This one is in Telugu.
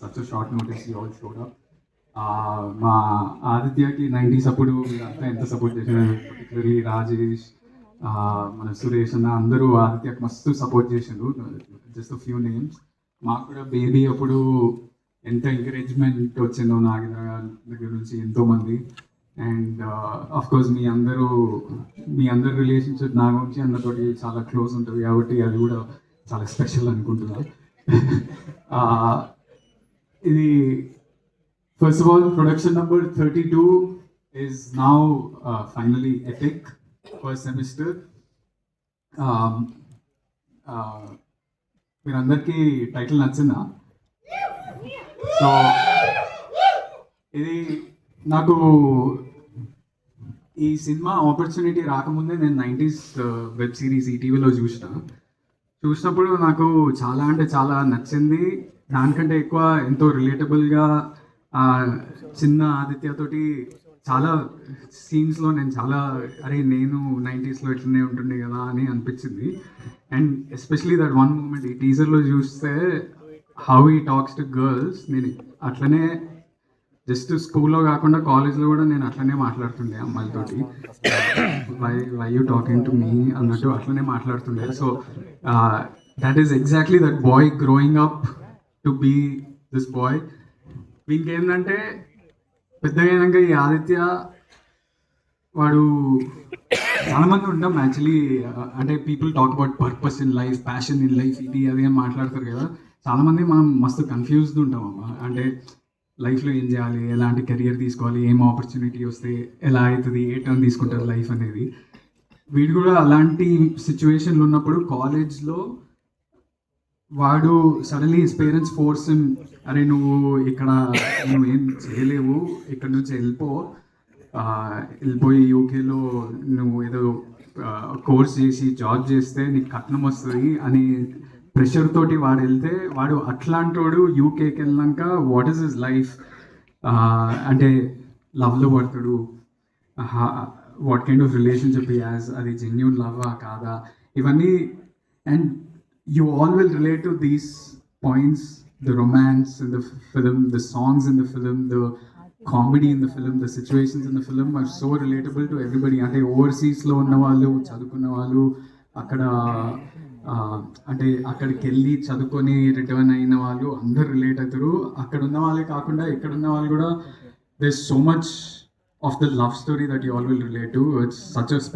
such a short notice you all showed up. మా ఆదిత్యకి 90s అప్పుడు వీళ్ళంతా ఎంత సపోర్ట్ చేశారు, పర్టికులర్లీ రాజేష్, మన సురేష్ అన్న అందరూ ఆదిత్యకి మస్తు సపోర్ట్ చేసిండు. Just few names. మాకు కూడా బేబీ అప్పుడు ఎంత ఎంకరేజ్మెంట్ వచ్చిందో నాగేంద్ర దగ్గర నుంచి ఎంతోమంది. అండ్ ఆఫ్ కోర్స్ మీ అందరు రిలేషన్షిప్ నా గురించి అందరితోటి చాలా క్లోజ్ ఉంటుంది కాబట్టి అది కూడా చాలా స్పెషల్ అనుకుంటున్నా. ఇది first of all production number 32 is now finally epic first semester. మీరందరికీ టైటిల్ నచ్చిందా? సో ఇది నాకు ఈ సినిమా ఆపర్చునిటీ రాకముందే నేను 90s వెబ్ సిరీస్ ఈటీవీలో చూసినప్పుడు నాకు చాలా అంటే చాలా నచ్చింది. దానికంటే ఎక్కువ ఎంతో రిలేటబుల్గా చిన్న ఆదిత్యతోటి చాలా సీన్స్లో నేను చాలా నేను 90sలో ఇట్లనే ఉంటుండే కదా అని అనిపించింది. And especially that one moment ఈ టీజర్లో చూస్తే హౌ ఈ టాక్స్ టు గర్ల్స్, నేను అట్లనే జస్ట్ స్కూల్లో కాకుండా కాలేజ్లో కూడా నేను అట్లనే మాట్లాడుతుండే అమ్మాయిలతోటి. Why you talking to me అన్నట్టు అట్లనే మాట్లాడుతుండే. So that is exactly that boy growing up to be this boy. ఇంకేంటంటే పెద్దగా అయినాక ఈ ఆదిత్య వాడు చాలామంది ఉంటాం యాక్చువల్లీ, అంటే people talk about purpose in life, passion in life, ఇది అది అని మాట్లాడతారు కదా. చాలామంది మనం మస్తు కన్ఫ్యూజ్డ్ ఉంటాం అమ్మా. అంటే లైఫ్లో ఏం చేయాలి, ఎలాంటి కెరియర్ తీసుకోవాలి, ఏం ఆపర్చునిటీ వస్తే ఎలా అవుతుంది, ఏ టర్న్ తీసుకుంటారు లైఫ్ అనేది. వీడు కూడా అలాంటి సిచ్యువేషన్లు ఉన్నప్పుడు కాలేజ్లో వాడు suddenly his parents force him, అరే నువ్వు ఏం చేయలేవు, ఇక్కడ నుంచి వెళ్ళిపోయి యూకేలో నువ్వు ఏదో కోర్స్ చేసి జాబ్ చేస్తే నీకు కట్నం వస్తుంది అని ప్రెషర్ తోటి వాడు వెళ్తే, వాడు అట్లాంటి వాడు యూకేకి వెళ్ళాక వాట్ ఈస్ హిస్ లైఫ్, అంటే లవ్లో పడతాడు, what kind of relationship as, అది జెన్యూన్ లవ్వా కాదా, ఇవన్నీ. And you all will relate to these points, the romance in the film, the songs in the film, the comedy in the film, the situations in the film are so relatable to everybody. అంటే ఓవర్సీస్లో ఉన్న వాళ్ళు, చదువుకున్న వాళ్ళు, అంటే అక్కడికి వెళ్ళి చదువుకొని రిటర్న్ అయిన వాళ్ళు అందరు రిలేట్ అవుతారు. అక్కడ ఉన్న వాళ్ళే కాకుండా ఇక్కడ ఉన్న వాళ్ళు కూడా, there's so much of the love story that you all will relate to. It's such a